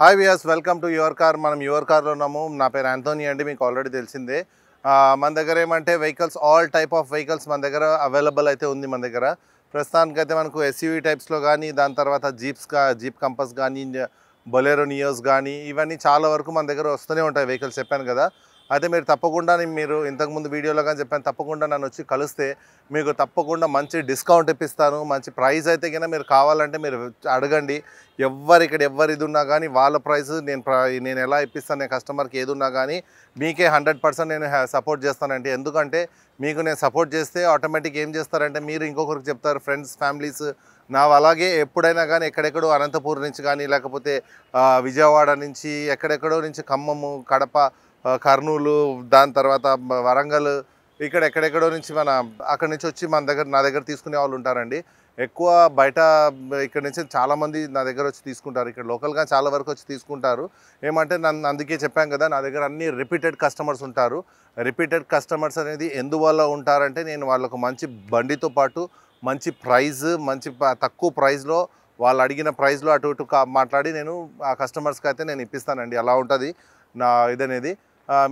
Hi viewers, welcome to your car. మనం your కార్లో ఉన్నాము. నా పేరు యాంథోనీ అండి, మీకు ఆల్రెడీ తెలిసిందే. మన దగ్గర ఏమంటే vehicles, all type of vehicles మన దగ్గర అవైలబుల్ అయితే ఉంది. మన దగ్గర ప్రస్తుతానికైతే మనకు ఎస్యూవీ టైప్స్లో కానీ, దాని తర్వాత జీప్ కంపస్ కానీ, బొలెరో నియోస్ కానీ, ఇవన్నీ చాలా వరకు మన దగ్గర వస్తూనే ఉంటాయి వెహికల్స్. చెప్పాను కదా. అయితే మీరు తప్పకుండా, మీరు ఇంతకుముందు వీడియోలో కానీ చెప్పాను, తప్పకుండా నన్ను వచ్చి కలిస్తే మీకు తప్పకుండా మంచి డిస్కౌంట్ ఇప్పిస్తాను. మంచి ప్రైస్ అయితే కన్నా మీరు కావాలంటే మీరు అడగండి. ఇక్కడ ఎవరు ఇది ఉన్నా కానీ వాళ్ళ ప్రైస్ నేను ఎలా ఇప్పిస్తాను, నేను కస్టమర్కి ఏది ఉన్నా కానీ మీకే 100% నేను సపోర్ట్ చేస్తానండి. ఎందుకంటే మీకు నేను సపోర్ట్ చేస్తే ఆటోమేటిక్ ఏం చేస్తారంటే మీరు ఇంకొకరికి చెప్తారు, ఫ్రెండ్స్, ఫ్యామిలీస్. అలాగే ఎప్పుడైనా కానీ ఎక్కడెక్కడో అనంతపూర్ నుంచి కానీ, లేకపోతే విజయవాడ నుంచి, ఎక్కడెక్కడో నుంచి, ఖమ్మము, కడప, కర్నూలు, దాని తర్వాత వరంగల్, ఎక్కడెక్కడో నుంచి అక్కడి నుంచి వచ్చి నా దగ్గర తీసుకునే వాళ్ళు ఉంటారండి. ఎక్కువ బయట ఇక్కడ నుంచి చాలామంది నా దగ్గర వచ్చి తీసుకుంటారు. ఇక్కడ లోకల్గా చాలా వరకు వచ్చి తీసుకుంటారు. ఏమంటే అందుకే చెప్పాను కదా, నా దగ్గర అన్ని రిపీటెడ్ కస్టమర్స్ ఉంటారు. రిపీటెడ్ కస్టమర్స్ అనేది ఎందువల్ల ఉంటారంటే, నేను వాళ్ళకు మంచి బండితో పాటు మంచి ప్రైజ్, తక్కువ ప్రైస్లో, వాళ్ళు అడిగిన ప్రైస్లో అటు ఇటు మాట్లాడి నేను ఆ కస్టమర్స్కి అయితే నేను ఇప్పిస్తానండి. అలా ఉంటుంది నా ఇదనేది.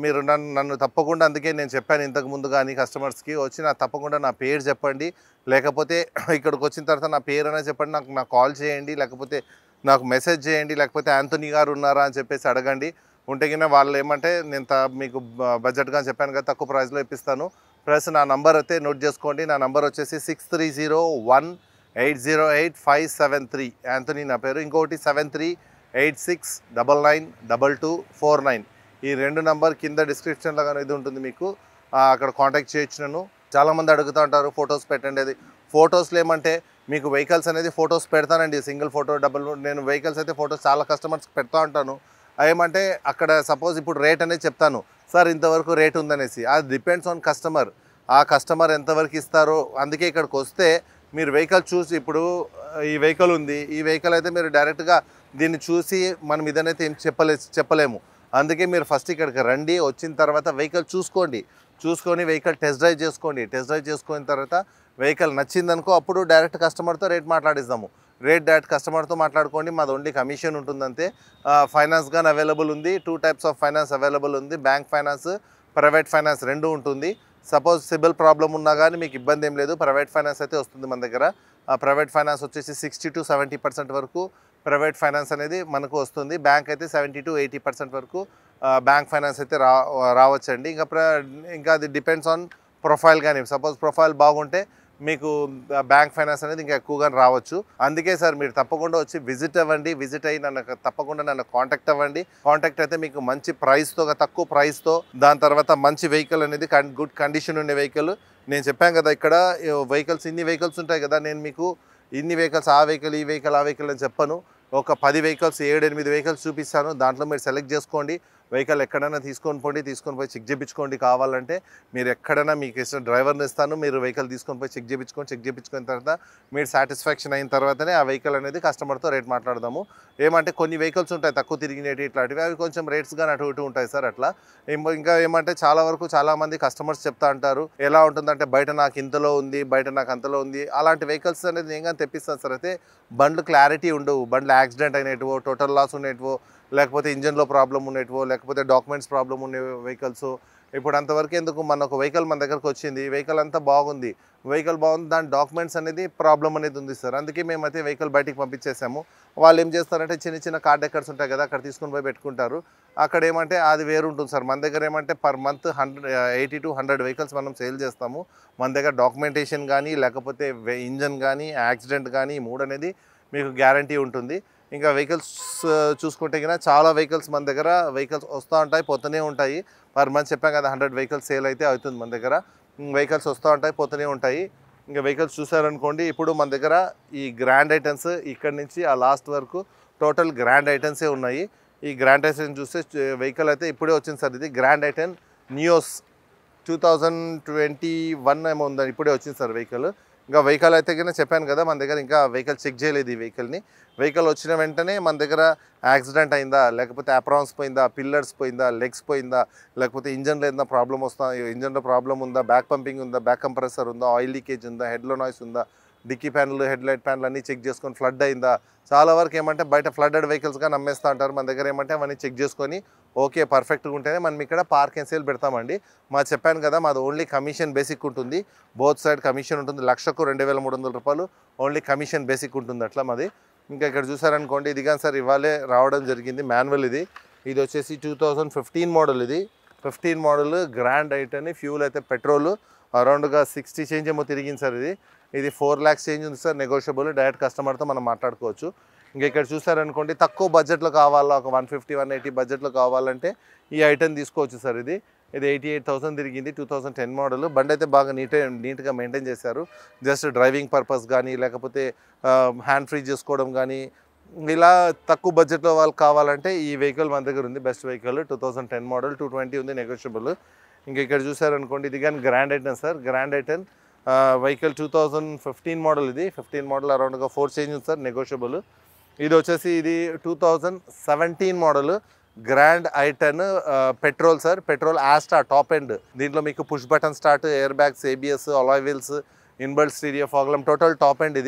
మీరు నన్ను తప్పకుండా, అందుకే నేను చెప్పాను ఇంతకుముందు కానీ కస్టమర్స్కి వచ్చి తప్పకుండా నా పేరు చెప్పండి, లేకపోతే ఇక్కడికి వచ్చిన తర్వాత నా పేరు అనేది చెప్పండి, నాకు కాల్ చేయండి, లేకపోతే నాకు మెసేజ్ చేయండి, లేకపోతే యాంథోనీ గారు ఉన్నారా అని చెప్పేసి అడగండి. ఉంటే కింద వాళ్ళు ఏమంటే నేను మీకు బడ్జెట్గా చెప్పాను కదా, తక్కువ ప్రైస్లో ఇప్పిస్తాను. ప్లస్ నా నంబర్ అయితే నోట్ చేసుకోండి. నా నంబర్ వచ్చేసి 6301808573. యాంథోనీ నా పేరు. ఇంకొకటి 7386999249. ఈ 2 నంబర్ కింద డిస్క్రిప్షన్లో కానీ ఇది ఉంటుంది, మీకు అక్కడ కాంటాక్ట్ చేయొచ్చు నన్ను. చాలామంది అడుగుతూ ఉంటారు ఫొటోస్ పెట్టండి. అది ఫొటోస్లో ఏమంటే మీకు వెహికల్స్ అనేది ఫొటోస్ పెడతానండి, సింగిల్ ఫోటో, నేను వెహికల్స్ అయితే ఫొటోస్ చాలా కస్టమర్స్కి పెడతా ఉంటాను. ఏమంటే అక్కడ సపోజ్ ఇప్పుడు రేట్ అనేది చెప్తాను, సార్ ఇంతవరకు రేట్ ఉందనేసి. అది డిపెండ్స్ ఆన్ కస్టమర్. ఆ కస్టమర్ ఎంతవరకు ఇస్తారో. అందుకే ఇక్కడికి వస్తే మీరు వెహికల్ చూసి, ఇప్పుడు ఈ వెహికల్ ఉంది, ఈ వెహికల్ అయితే మీరు డైరెక్ట్గా దీన్ని చూసి మనం ఇదనైతే ఏం చెప్పలేము. అందుకే మీరు ఫస్ట్ ఇక్కడికి రండి. వచ్చిన తర్వాత వెహికల్ చూసుకొని వెహికల్ టెస్ట్ డ్రైవ్ చేసుకోండి. టెస్ట్ డ్రైవ్ చేసుకున్న తర్వాత వెహికల్ నచ్చిందనుకో, అప్పుడు డైరెక్ట్ కస్టమర్తో రేట్ మాట్లాడిస్తాము. డైరెక్ట్ కస్టమర్తో మాట్లాడుకోండి. మాది ఓన్లీ కమిషన్ ఉంటుందంతే. ఫైనాన్స్ కానీ అవైలబుల్ ఉంది. 2 టైప్స్ ఆఫ్ ఫైనాన్స్ అవైలబుల్ ఉంది. బ్యాంక్ ఫైనాన్స్, ప్రైవేట్ ఫైనాన్స్ 2 ఉంటుంది. సపోజ్ సిబిల్ ప్రాబ్లం ఉన్నా కానీ మీకు ఇబ్బంది ఏం లేదు, ప్రైవేట్ ఫైనాన్స్ అయితే వస్తుంది మన దగ్గర. ప్రైవేట్ ఫైనాన్స్ వచ్చేసి 60 to 70% వరకు ప్రైవేట్ ఫైనాన్స్ అనేది మనకు వస్తుంది. బ్యాంక్ అయితే 70 to 80% వరకు బ్యాంక్ ఫైనాన్స్ అయితే రావచ్చండి. ఇంకా అది డిపెండ్స్ ఆన్ ప్రొఫైల్. కానీ సపోజ్ ప్రొఫైల్ బాగుంటే మీకు బ్యాంక్ ఫైనాన్స్ అనేది ఇంకా ఎక్కువగా రావచ్చు. అందుకే సార్ మీరు తప్పకుండా వచ్చి విజిట్ అవ్వండి. విజిట్ అయ్యి తప్పకుండా నన్ను కాంటాక్ట్ అవ్వండి. కాంటాక్ట్ అయితే మీకు మంచి ప్రైస్తో, తక్కువ ప్రైస్తో, దాని తర్వాత మంచి వెహికల్ అనేది గుడ్ కండిషన్ ఉండే వెహికల్. నేను చెప్పాను కదా, ఇక్కడ ఇన్ని వెహికల్స్ ఉంటాయి కదా, నేను మీకు ఇన్ని వెహికల్స్, ఆ వెహికల్, ఈ వెహికల్, ఆ వెహికల్ అని చెప్పను. ఒక 10 వెహికల్స్, 7-8 వెహికల్స్ చూపిస్తాను. దాంట్లో మీరు సెలెక్ట్ చేసుకోండి. వెహికల్ ఎక్కడైనా తీసుకొని పోయి చెక్ చేయించుకోండి. కావాలంటే మీరు ఎక్కడైనా మీకు ఇష్టం డ్రైవర్ని ఇస్తాను. మీరు వెహికల్ తీసుకొని పోయి చెక్ చేయించుకున్న తర్వాత మీరు సాటిస్ఫాక్షన్ అయిన తర్వాతనే ఆ వెహికల్ అనేది కస్టమర్తో రేట్ మాట్లాడదాము. ఏమంటే కొన్ని వెహికల్స్ ఉంటాయి తక్కువ తిరిగినవి, ఇట్లాంటివి, అవి కొంచెం రేట్స్ కానీ అటు ఇటు ఉంటాయి సార్. అట్లా ఇంకా ఏమంటే చాలామంది కస్టమర్స్ చెప్తా అంటారు, ఎలా ఉంటుందంటే బయట నాకు ఇంతలో ఉంది, బయట నాకు అంతలో ఉంది. అలాంటి వెహికల్స్ అనేది నేను కానీ తెప్పిస్తాను సార్. అయితే బండ్లు క్లారిటీ ఉండవు, బండ్లు యాక్సిడెంట్ అయినట్టువో, టోటల్ లాస్ ఉండేటివో, లేకపోతే ఇంజన్లో ప్రాబ్లం ఉండేటివో, లేకపోతే డాక్యుమెంట్స్ ప్రాబ్లం ఉండే వెహికల్స్. ఇప్పుడు అంతవరకు ఎందుకు, ఒక వెహికల్ మన దగ్గరకు వచ్చింది, వెహికల్ అంతా బాగుంది, దాని డాక్యుమెంట్స్ అనేది ప్రాబ్లం అనేది ఉంది సార్. అందుకే మేమైతే వెహికల్ బయటికి పంపించేసాము. వాళ్ళు ఏం చేస్తారంటే చిన్న కార్ డెక్కర్స్ ఉంటాయి కదా, అక్కడ తీసుకొని పోయి పెట్టుకుంటారు. అక్కడ ఏమంటే అది వేరు ఉంటుంది సార్. మన దగ్గర ఏమంటే పర్ మంత్ 80 to 100 వెహికల్స్ మనం సేల్ చేస్తాము. మన దగ్గర డాక్యుమెంటేషన్ కానీ, లేకపోతే ఇంజన్ కానీ, యాక్సిడెంట్ కానీ, 3 అనేది మీకు గ్యారంటీ ఉంటుంది. ఇంకా వెహికల్స్ చూసుకుంటే కన్నా చాలా వెహికల్స్ మన దగ్గర వస్తూ ఉంటాయి, పోతూనే ఉంటాయి. పర్ మంత్ చెప్పాం కదా, 100 వెహికల్స్ సేల్ అయితే అవుతుంది మన దగ్గర. వెహికల్స్ వస్తూ ఉంటాయి, పోతూనే ఉంటాయి. ఇంకా వెహికల్స్ చూసారనుకోండి, ఇప్పుడు మన దగ్గర ఈ గ్రాండ్ ఐటమ్స్ ఇక్కడి నుంచి ఆ లాస్ట్ వరకు టోటల్ గ్రాండ్ ఐటమ్సే ఉన్నాయి. ఈ గ్రాండ్ ఐటమ్స్ చూస్తే వెహికల్ అయితే ఇప్పుడే వచ్చింది సార్. ఇది గ్రాండ్ ఐటమ్ నియోస్ 2021 ఏమో ఉందని ఇప్పుడే వచ్చింది సార్ వెహికల్. ఇంకా వెహికల్ అయితే కన్నా చెప్పాను కదా, మన దగ్గర ఇంకా వెహికల్ చెక్ చేయలేదు. ఈ వెహికల్ వచ్చిన వెంటనే మన దగ్గర యాక్సిడెంట్ అయిందా, లేకపోతే అప్రాన్స్ పోయిందా, పిల్లర్స్ పోయిందా, లెగ్స్ పోయిందా, లేకపోతే ఇంజన్లో ఏదైనా ప్రాబ్లం ఇంజన్లో ప్రాబ్లం ఉందా, బ్యాక్ పంపింగ్ ఉందా, బ్యాక్ కంప్రెసర్ ఉందా, ఆయిల్ లీకేజ్ ఉందా, హెడ్లో నాయిస్ ఉందా, dickey panel head light panel అన్నీ చెక్ చేసుకొని ఫ్లడ్ అయిందా, చాలా వరకు ఏమంటే బయట ఫ్లడెడ్ వెహికల్స్గా నమ్మేస్తూ ఉంటారు. మన దగ్గర ఏమంటే అవన్నీ చెక్ చేసుకొని ఓకే పర్ఫెక్ట్గా ఉంటేనే మనం ఇక్కడ పార్క్ అండ్ సేల్ పెడతామండి. చెప్పాను కదా మాది ఓన్లీ కమిషన్ బేసిక్ ఉంటుంది, బోత్ సైడ్ కమిషన్ ఉంటుంది. లక్షకు 2,300 రూపాయలు ఓన్లీ కమిషన్ బేసిక్ ఉంటుంది అట్లా మాది. ఇంకా ఇక్కడ చూసారనుకోండి ఇది కానీ సార్ ఇవాళే రావడం జరిగింది మాన్యువల్. ఇది వచ్చేసి 2015 మోడల్. ఇది 15 మోడల్ గ్రాండ్ ఐటెన్. ఫ్యూల్ అయితే పెట్రోల్ అరౌండ్గా 60 చేంజ్ ఏమో తిరిగింది సార్. ఇది 4 lakhs చేంజ్ ఉంది సార్, నెగోషియబుల్. డైరెక్ట్ కస్టమర్తో మనం మాట్లాడుకోవచ్చు. ఇంకా ఇక్కడ చూసారనుకోండి తక్కువ బడ్జెట్లో కావాలా, ఒక 150-180 బడ్జెట్లో కావాలంటే ఈ ఐటెన్ తీసుకోవచ్చు సార్. ఇది 88,000 తిరిగింది, 2010 మోడల్. బండి అయితే బాగా నీట్గా మెయింటైన్ చేశారు. జస్ట్ డ్రైవింగ్ పర్పస్ కానీ లేకపోతే హ్యాండ్ ఫ్రీ చేసుకోవడం కానీ ఇలా తక్కువ బడ్జెట్లో వాళ్ళకి కావాలంటే ఈ వెహికల్ మన దగ్గర ఉంది. బెస్ట్ వెహికల్ 2010 మోడల్, 220 ఉంది, నెగోషియబుల్. ఇంకా ఇక్కడ చూసారనుకోండి ఇది కానీ Grand i ten sir. Grand i ten vehicle 2015 model. ఇది 15 మోడల్ అరౌండ్గా 4 చేంజ్ ఉంది సార్, నెగోషియబుల్. ఇది వచ్చేసి 2017 model grand i ten petrol sir. Petrol Asta top end. దీంట్లో మీకు push button start, air bags, ABS, alloy wheels, inbuilt stereo, fog lamp, total top end.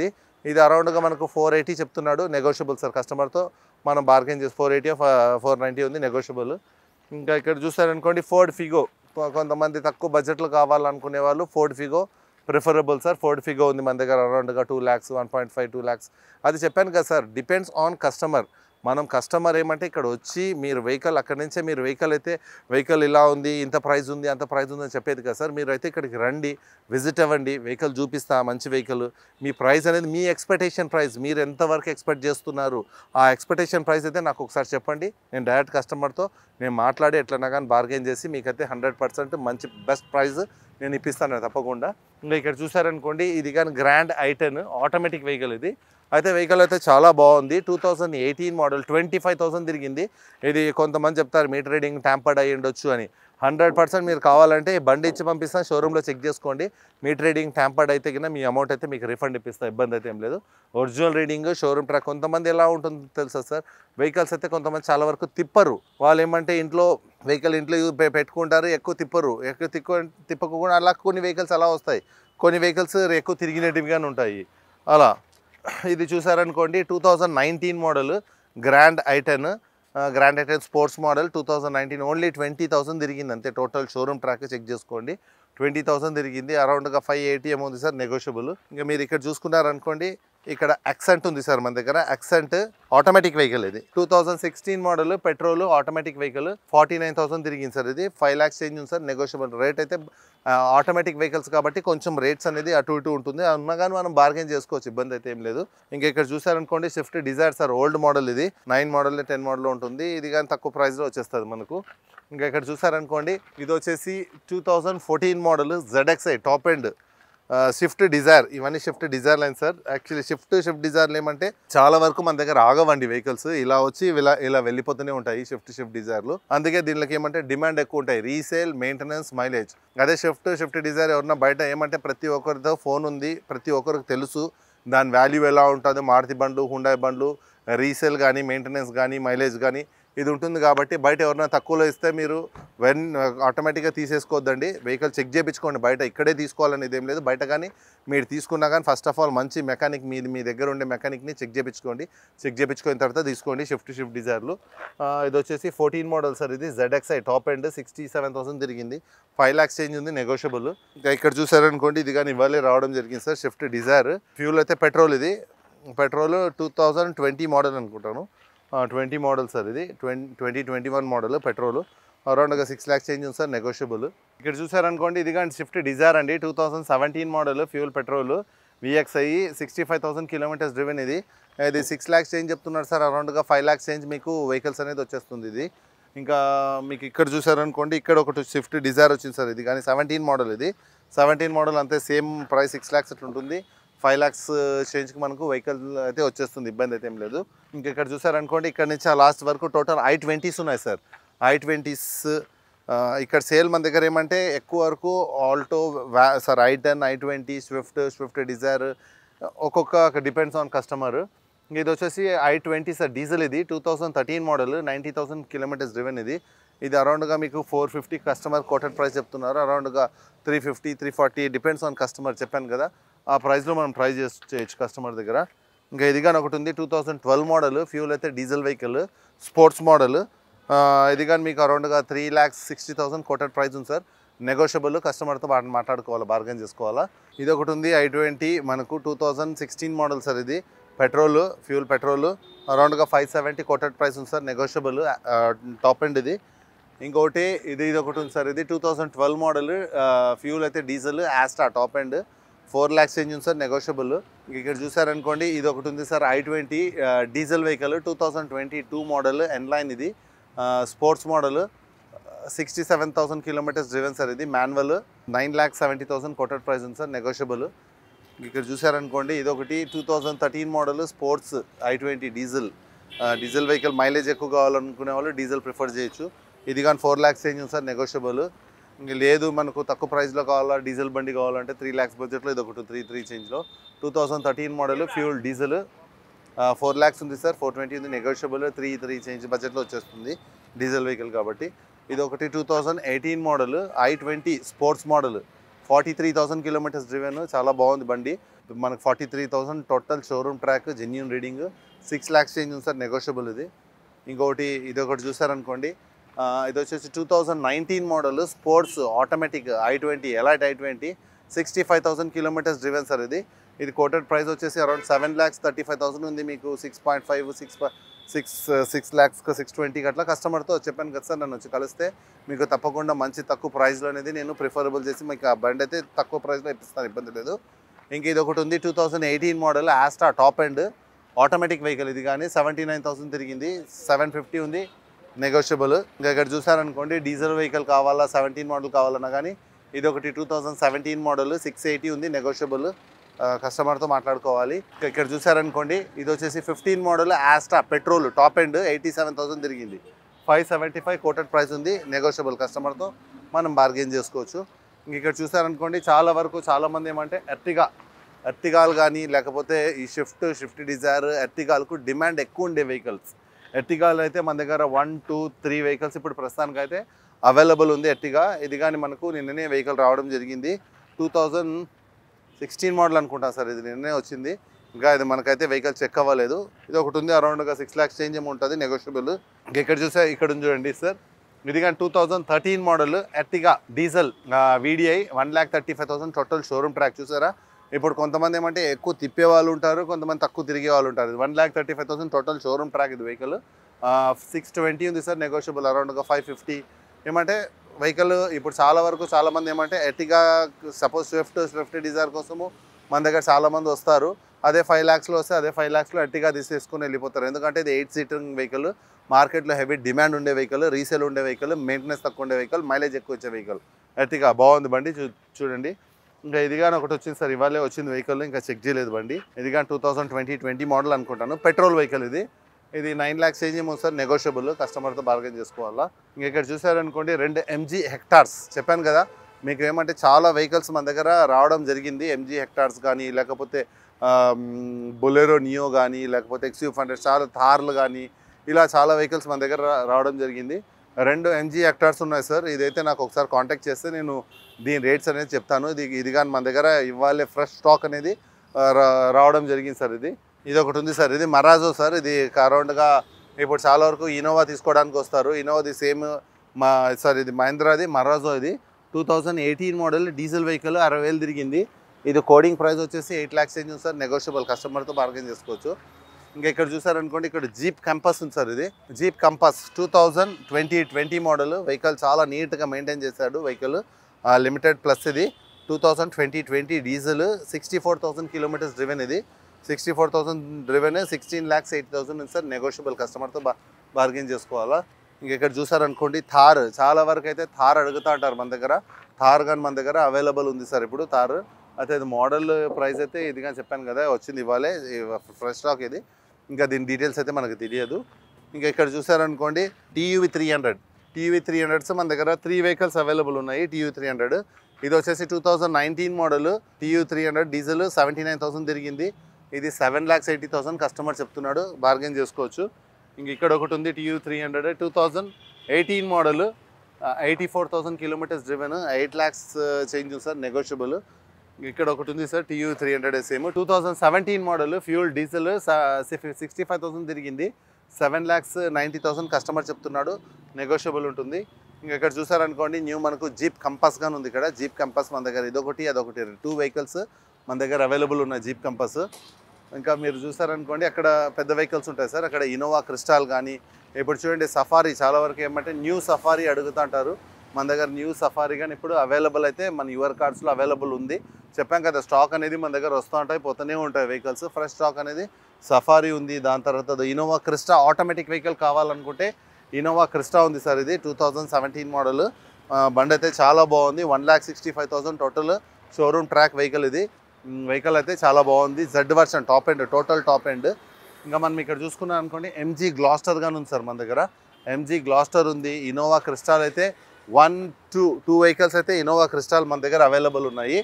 ఇది అరౌండ్గా మనకు 480 చెప్తున్నాడు, నెగోషియబుల్ సార్. కస్టమర్తో మనం బార్గెన్ చేసి 480 490 ఉంది, నెగోషియబుల్. ఇంకా ఇక్కడ చూసారనుకోండి ఫోర్డ్ ఫిగో. కొంతమంది తక్కువ బడ్జెట్లో కావాలనుకునే వాళ్ళు Ford Figo preferable sir. Ford Figo ఉంది మన దగ్గర అరౌండ్గా 2 lakhs, 1.5-2 lakhs. అది చెప్పాను కదా సార్, డిపెండ్స్ ఆన్ కస్టమర్. మనం కస్టమర్ ఏమంటే ఇక్కడ వచ్చి మీరు వెహికల్ అక్కడి నుంచే మీరు వెహికల్ అయితే వెహికల్ ఇలా ఉంది, ఇంత ప్రైస్ ఉంది, అంత ప్రైస్ ఉంది అని చెప్పేది కదా సార్. మీరు అయితే ఇక్కడికి రండి, విజిట్ అవ్వండి, వెహికల్ చూపిస్తా, మంచి వెహికల్. మీ ప్రైస్ అనేది మీ ఎక్స్పెక్టేషన్ ప్రైస్, మీరు ఎంతవరకు ఎక్స్పెక్ట్ చేస్తున్నారు ఆ ఎక్స్పెక్టేషన్ ప్రైస్ అయితే నాకు ఒకసారి చెప్పండి. నేను డైరెక్ట్ కస్టమర్తో నేను మాట్లాడి ఎట్లన్నా కానీ బార్గెన్ చేసి మీకైతే 100% మంచి బెస్ట్ ప్రైస్ నేను ఇప్పిస్తాను తప్పకుండా. ఇంకా ఇక్కడ చూసారనుకోండి ఇది కానీ గ్రాండ్ ఐటెన్ ఆటోమేటిక్ వెహికల్. ఇది అయితే వెహికల్ అయితే చాలా బాగుంది. 2018 మోడల్, 25,000 తిరిగింది. ఇది కొంతమంది చెప్తారు మీటర్ రీడింగ్ ట్యాంపర్డ్ అయ్యి ఉండొచ్చు అని. 100% మీరు కావాలంటే బండి ఇచ్చి పంపిస్తాను, షోరూంలో చెక్ చేసుకోండి. మీటర్ రీడింగ్ ట్యాంపర్డ్ అయితే కింద మీ అమౌంట్ అయితే మీకు రిఫండ్ ఇప్పిస్తాను, ఇబ్బంది అయితే ఏం లేదు. Original reading showroom track. కొంతమంది ఎలా ఉంటుందో తెలుసా సార్, వెహికల్స్ అయితే కొంతమంది చాలా వరకు తిప్పరు. వాళ్ళు ఏమంటే ఇంట్లో వెహికల్ ఇంట్లో పెట్టుకుంటారు, ఎక్కువ తిప్పరు. తిప్పకుండా అలా కొన్ని వెహికల్స్ అలా వస్తాయి, కొన్ని వెహికల్స్ ఎక్కువ తిరిగినట్టుగానే ఉంటాయి అలా. ఇది చూసారనుకోండి 2019 model grand i ten. Grand i ten sports model 2019. Only 20,000 తిరిగింది అంతే. టోటల్ షోరూమ్ ట్రాక్ చెక్ చేసుకోండి, 20,000 తిరిగింది. అరౌండ్గా 580 ఏమో ఉంది సార్, నెగోషియబుల్. ఇంకా మీరు ఇక్కడ చూసుకున్నారనుకోండి ఇక్కడ యాక్సెంట్ ఉంది సార్ మన దగ్గర. Accent automatic vehicle. ఇది 2016 మోడల్ పెట్రోల్ ఆటోమేటిక్ వెహికల్. 49,000 తిరిగింది సార్. ఇది 5 lakhs చేంజ్ ఉంది సార్, నెగోషియబుల్. రేట్ అయితే ఆటోమేటిక్ వెహికల్స్ కాబట్టి కొంచెం రేట్స్ అనేది అటు ఇటు ఉంటుంది, అన్నా కానీ మనం బార్గెన్ చేసుకోవచ్చు, ఇబ్బంది అయితే ఏం లేదు. ఇంకా ఇక్కడ చూసారనుకోండి Swift Dzire sir, old model. ఇది 9 మోడల్ 10 మోడల్లో ఉంటుంది. ఇది కానీ తక్కువ ప్రైస్లో వచ్చేస్తుంది మనకు. ఇంకా ఇక్కడ చూసారనుకోండి ఇది వచ్చేసి 2014 model ZXi top end Swift Dzire. ఇవన్నీ Swift Dzire line sir. Actually Swift డిజైర్లు ఏమంటే చాలా వరకు మన దగ్గర ఆగవండి వెహికల్స్, ఇలా వచ్చి ఇలా వెళ్ళిపోతూనే ఉంటాయి స్విఫ్ట్ డిజైర్లు. అందుకే దీనికి ఏమంటే డిమాండ్ ఎక్కువ ఉంటాయి, రీసేల్, మెయింటెనెన్స్, మైలేజ్. అదే స్విఫ్ట్ డిజైర్ ఎవరన్నా బయట ఏమంటే ప్రతి ఒక్కరితో ఫోన్ ఉంది, ప్రతి ఒక్కరికి తెలుసు దాని వాల్యూ ఎలా ఉంటుందో. మారుతి బండ్లు, హుండాయ్ బండ్లు రీసేల్ కానీ, మెయింటెనెన్స్ కానీ, మైలేజ్ కానీ ఇది ఉంటుంది కాబట్టి బయట ఎవరైనా తక్కువలో ఇస్తే మీరు ఆటోమేటిక్గా తీసేసుకోవద్దండి. వెహికల్ చెక్ చేయించుకోండి, బయట ఇక్కడే తీసుకోవాలని ఇదేం లేదు. బయట కానీ మీరు తీసుకున్నా కానీ ఫస్ట్ ఆఫ్ ఆల్ మంచి మెకానిక్, మీ దగ్గర ఉండే మెకానిక్ని చెక్ చేయించుకోండి. చెక్ చేయించుకున్న తర్వాత తీసుకోండి స్విఫ్ట్ డిజైర్లు. ఇది వచ్చేసి 14 మోడల్ సార్. ఇది ZXi టాప్ ఎండ్ 67,000 తిరిగింది, 5 lakhs చేంజ్ ఉంది, నెగోషియబుల్. ఇంకా ఇక్కడ చూసారనుకోండి ఇది కానీ ఇవాళే రావడం జరిగింది సార్ స్విఫ్ట్ డిజైర్. ఫ్యూల్ అయితే పెట్రోల్. ఇది పెట్రోల్ 2020 మోడల్ అనుకుంటాను, 20 మోడల్ సార్. ఇది 2021 మోడల్ పెట్రోల్. అరౌండ్గా 6 lakhs చేంజ్ ఉంది సార్, నెగోషియబుల్. ఇక్కడ చూసారనుకోండి ఇది కానీ స్విఫ్ట్ డిజైర్ అండి, 2017 model fuel petrol VXi 65,000 kilometres driven. ఇది 6 lakhs చేంజ్ చెప్తున్నారు సార్. అరౌండ్గా 5 lakhs చేంజ్ మీకు వెహికల్స్ అనేది వచ్చేస్తుంది. ఇది ఇంకా మీకు ఇక్కడ చూసారనుకోండి ఇక్కడ ఒకటి స్విఫ్ట్ డిజైర్ వచ్చింది సార్. ఇది కానీ 17 మోడల్. ఇది 17 మోడల్ అంతే, సేమ్ ప్రైస్ 6 lakhs అట్లా ఉంటుంది. 5 lakhs చేంజ్కి మనకు వెహికల్ అయితే వచ్చేస్తుంది, ఇబ్బంది అయితే ఏం లేదు. ఇంకా ఇక్కడ చూసారనుకోండి ఇక్కడ నుంచి ఆ లాస్ట్ వరకు టోటల్ i20s ఉన్నాయి సార్. i20s ఇక్కడ సేల్ మన దగ్గర ఏమంటే ఎక్కువ వరకు Alto sir, i10, i20, Swift Dzire ఒక్కొక్క డిపెండ్స్ ఆన్ కస్టమర్. ఇది వచ్చేసి i20 సార్ డీజిల్. ఇది 2013 మోడల్ 90,000 కిలోమీటర్స్ డ్రివెన్. ఇది అరౌండ్గా మీకు 450 కస్టమర్ కోటెడ్ ప్రైస్ చెప్తున్నారు. అరౌండ్గా 350, 340 డిపెండ్స్ ఆన్ కస్టమర్ చెప్పాను కదా. ఆ ప్రైస్లో మనం ట్రై చేయొచ్చు కస్టమర్ దగ్గర. ఇంకా ఇది కానీ ఒకటి ఉంది 2012 మోడల్, ఫ్యూల్ అయితే డీజిల్ వెహికల్, స్పోర్ట్స్ మోడల్. ఇది కానీ మీకు అరౌండ్గా 3,60,000 కోటెడ్ ప్రైస్ ఉంది సార్. నెగోషియబుల్, కస్టమర్తో మాట్లాడుకోవాలా, బార్గెన్ చేసుకోవాలా. ఇది ఒకటి ఉంది i20 మనకు 2016 మోడల్ సార్. ఇది ఫ్యూల్ పెట్రోల్, అరౌండ్గా 570 కోటెడ్ ప్రైస్ ఉంది సార్. నెగోషియబుల్, టాప్ ఎండ్ ఇది. ఇంకోటి ఇది ఒకటి ఉంది సార్. ఇది 2012 మోడల్, ఫ్యూల్ అయితే diesel, Asta top end, 4 lakhs change ఉంది సార్. నెగోషియబుల్. ఇక్కడ చూసారనుకోండి ఇది ఒకటి ఉంది sir i20 diesel vehicle, 2022 model, N line ఇది, sports model, 67,000 kilometres driven sir. ఇది మాన్యువల్, 9,70,000 కోటెడ్ ప్రైస్ ఉంది సార్. నెగోషియబుల్. ఇక్కడ చూసారనుకోండి ఇది ఒకటి 2013 model, sports i20 diesel vehicle. Mileage ఎక్కువ కావాలనుకునే వాళ్ళు డీజిల్ ప్రిఫర్ చేయొచ్చు. ఇది కానీ 4 lakhs చేంజ్ ఉంది సార్. నెగోషియబుల్. ఇంక లేదు మనకు తక్కువ ప్రైస్లో కావాలా, డీజిల్ బండి కావాలంటే 3 lakhs బడ్జెట్లో ఇది ఒకటి 3 చేంజ్లో 2013 మోడల్, ఫ్యూల్ డీజిల్, 4 lakhs ఉంది సార్. 420 ఉంది. నెగోషియబుల్, 3 చేంజ్ బడ్జెట్లో వచ్చేస్తుంది డీజిల్ వెహికల్ కాబట్టి. ఇది ఒకటి 2018 model i20 sports model, 43,000 kilometres driven, చాలా బాగుంది బండి. మనకు 43,000 total showroom track, genuine reading, 6 lakhs change ఉంది సార్. నెగోషియబుల్ ఇది. ఇంకొకటి ఇది ఒకటి చూసారనుకోండి, ఇది వచ్చేసి 2019 model, sports automatic i20 elite i20, 65,000 kilometres driven sir. ఇది కోటెడ్ ప్రైస్ వచ్చేసి అరౌండ్ 7,35,000 ఉంది. మీకు 6.5 6 lakhs 620 అట్లా. కస్టమర్తో చెప్పాను కదా సార్, నన్ను వచ్చి కలిస్తే మీకు తప్పకుండా మంచి తక్కువ ప్రైస్లో అనేది నేను ప్రిఫరబుల్ చేసి మీకు ఆ బండి అయితే తక్కువ ప్రైస్లో ఇప్పిస్తాను, ఇబ్బంది లేదు. ఇంక ఇది ఒకటి ఉంది 2018 model, Asta top end, automatic vehicle. ఇది కానీ 79,000 తిరిగింది, 750 ఉంది. నెగోషియబుల్. ఇంకా ఇక్కడ చూసారనుకోండి డీజిల్ వెహికల్ కావాలా, 17 మోడల్ కావాలన్నా కానీ ఇది ఒకటి 2017 మోడల్, 680 ఉంది. నెగోషియబుల్, కస్టమర్తో మాట్లాడుకోవాలి. ఇక్కడ చూసారనుకోండి ఇది వచ్చేసి 15 model, Asta petrol top end, 87,000 తిరిగింది, 575 కోటెడ్ ప్రైస్ ఉంది. నెగోషియబుల్, కస్టమర్తో మనం బార్గెన్ చేసుకోవచ్చు. ఇంక ఇక్కడ చూసారనుకోండి చాలా వరకు చాలామంది ఏమంటే ఎర్టిగాలు కానీ లేకపోతే ఈ షిఫ్ట్ డిజైర్, ఎర్టిగాలకు డిమాండ్ ఎక్కువ ఉండే వెహికల్స్. ఎర్టిగాలు అయితే మన దగ్గర 1, 2, 3 వెహికల్స్ ఇప్పుడు ప్రస్తుతానికి అయితే అవైలబుల్ ఉంది. ఎర్టిగా ఇది కానీ మనకు నిన్ననే వెహికల్ రావడం జరిగింది, 2016 మోడల్ అనుకుంటా సార్. ఇది నిన్ననే వచ్చింది, ఇంకా ఇది మనకైతే వెహికల్ చెక్ అవ్వలేదు. ఇది ఒకటి ఉంది, అరౌండ్గా 6 lakhs చేంజ్ ఏమి ఉంటుంది. నెగోషియబుల్. ఇంకా ఇక్కడ చూసా ఇక్కడ ఉంది చూడండి సార్, ఇది కానీ 2013 model, Ertiga diesel, VDI, 1,35,000 total showroom track. చూసారా, ఇప్పుడు కొంతమంది ఏమంటే ఎక్కువ తిప్పే వాళ్ళు ఉంటారు, కొంతమంది తక్కువ తిరిగే వాళ్ళు ఉంటారు. 1,35,000 టోటల్ షోరూమ్ ట్రాక్ ఇది వెహికల్, 620 ఉంది సార్. నెగోషియబుల్, అరౌండ్గా 550. ఏమంటే వెహికల్ ఇప్పుడు చాలా వరకు చాలామంది ఏమంటే ఎర్టిగా, సపోజ్ స్విఫ్ట్ డిజైర్ కోసము మన దగ్గర చాలామంది వస్తారు. అదే 5 lakhsలో వస్తే అదే 5 lakhsలో ఎర్టిగా తీసేసుకుని వెళ్ళిపోతారు. ఎందుకంటే ఇది 8 seater వెహికల్, మార్కెట్లో హెవీ డిమాండ్ ఉండే వెహికల్, రీసేల్ ఉండే వెహికల్, మెయింటెనెన్స్ తక్కువ ఉండే వెహికల్, మైలేజ్ ఎక్కువ వచ్చే వెహికల్. ఎర్టిగా బాగుంది బండి, చూడండి. ఇంకా ఇది కానీ ఒకటి వచ్చింది సార్, ఇవాళే వచ్చింది వెహికల్, ఇంకా చెక్ చేయలేదు బండి. ఇది కానీ 2020 మోడల్ అనుకుంటాను, పెట్రోల్ వెహికల్. ఇది 9 lakhs చేంజ్ ఏమో సార్. నెగోషియబుల్, కస్టమర్తో బార్గెన్ చేసుకోవాలా. ఇంకా ఇక్కడ చూసారనుకోండి 2 MG హెక్టార్స్. చెప్పాను కదా మీకు ఏమంటే చాలా వెహికల్స్ మన దగ్గర రావడం జరిగింది. MG హెక్టార్స్ కానీ లేకపోతే బొలెరో నియో కానీ లేకపోతే XUV100, చాలా థార్లు కానీ ఇలా చాలా వెహికల్స్ మన దగ్గర రావడం జరిగింది. 2 MG హెక్టార్స్ ఉన్నాయి సార్. ఇదైతే నాకు ఒకసారి కాంటాక్ట్ చేస్తే నేను దీని రేట్స్ అనేది చెప్తాను. ఇది కానీ మన దగ్గర ఇవాళ ఫ్రెష్ స్టాక్ అనేది రావడం జరిగింది సార్. ఇది ఒకటి ఉంది సార్. ఇది మరాజో సార్. ఇది అరౌండ్గా ఇప్పుడు చాలా వరకు ఇన్నోవా తీసుకోవడానికి వస్తారు. ఇన్నోవాది సేమ్ ఇది మహీంద్రాది మరాజో. ఇది 2018 మోడల్, డీజిల్ వెహికల్, 60,000 తిరిగింది. ఇది కోడింగ్ ప్రైస్ వచ్చేసి 8 lakhs చేంజ్ ఉంది సార్. నెగోషియబుల్, కస్టమర్తో బార్గెన్ చేసుకోవచ్చు. ఇంకా ఇక్కడ చూసారనుకోండి ఇక్కడ జీప్ కంపాస్ ఉంది సార్. ఇది జీప్ కంపాస్ 2020 మోడల్ వెహికల్, చాలా నీట్గా మెయింటైన్ చేశాడు వెహికల్, లిమిటెడ్ ప్లస్. ఇది 2020 డీజిల్, 64,000 కిలోమీటర్స్ డ్రివెన్. ఇది 64,000 డ్రివెన్, 16,80,000 ఉంది సార్. నెగోషియబుల్, కస్టమర్తో బార్గెన్ చేసుకోవాలా. ఇంక ఇక్కడ చూసారనుకోండి థార్, చాలా వరకు అయితే థార్ అడుగుతూ ఉంటారు మన దగ్గర. థార్ కానీ మన దగ్గర అవైలబుల్ ఉంది సార్ ఇప్పుడు థార్. అయితే ఇది మోడల్ ప్రైస్ అయితే ఇది కానీ చెప్పాను కదా వచ్చింది ఇవాళే, ఫ్రెష్ స్టాక్ ఇది. ఇంకా దీని డీటెయిల్స్ అయితే మనకు తెలియదు. ఇంకా ఇక్కడ చూసారనుకోండి TUV 300 మన దగ్గర 3 వెహికల్స్ అవైలబుల్ ఉన్నాయి. TUV 300 ఇది వచ్చేసి 2019 మోడల్, TUV 300 డీజిల్, 79,000 తిరిగింది. ఇది 7,80,000 కస్టమర్ చెప్తున్నాడు, బార్గెన్ చేసుకోవచ్చు. ఇంక ఇక్కడ ఒకటి ఉంది TUV 300 2018 model, 84,000 kilometres driven, 8 lakhs change sir. Negotiable. ఇక్కడ ఒకటి ఉంది sir TU 300SM 2017 model fuel diesel 65,000 తిరిగింది. 7,90,000 కస్టమర్ చెప్తున్నాడు, నెగోషియబుల్ ఉంటుంది. ఇంకా ఇక్కడ చూసారనుకోండి న్యూ మనకు జీప్ కంపాస్ గాని ఉంది. ఇక్కడ జీప్ కంపాస్ మన దగ్గర ఇదొకటి అదొకటి 2 వెహికల్స్ మన దగ్గర అవైలబుల్ ఉన్నాయి జీప్ కంపాస్. ఇంకా మీరు చూసారనుకోండి అక్కడ పెద్ద వెహికల్స్ ఉంటాయి సార్. అక్కడ ఇన్నోవా క్రిస్టాల్ కానీ, ఇప్పుడు చూడండి సఫారీ, చాలా వరకు ఏమంటే న్యూ సఫారీ అడుగుతూ అంటారు. మన దగ్గర న్యూ సఫారీ కానీ ఇప్పుడు అవైలబుల్ అయితే మన యువర్ కార్డ్స్లో అవైలబుల్ ఉంది. చెప్పాం కదా స్టాక్ అనేది మన దగ్గర వస్తూ ఉంటాయి, పోతూనే ఉంటాయి వెహికల్స్. ఫ్రెష్ స్టాక్ అనేది సఫారీ ఉంది. దాని తర్వాత ఇన్నోవా క్రిస్టా ఆటోమేటిక్ వెహికల్ కావాలనుకుంటే ఇన్నోవా క్రిస్టా ఉంది సార్. ఇది 2017 మోడల్ బండి అయితే చాలా బాగుంది. 1,65,000 టోటల్ షోరూమ్ ట్రాక్ వెహికల్. ఇది వెహికల్ అయితే చాలా బాగుంది. Z version top end, total top end. ఇంకా మనం ఇక్కడ చూసుకున్నాం అనుకోండి MG గ్లాస్టర్ గాని ఉంది సార్ మన దగ్గర. MG గ్లాస్టర్ ఉంది. ఇన్నోవా క్రిస్టాల్ అయితే 2 వెహికల్స్ అయితే ఇన్నోవా క్రిస్టాల్ మన దగ్గర అవైలబుల్ ఉన్నాయి.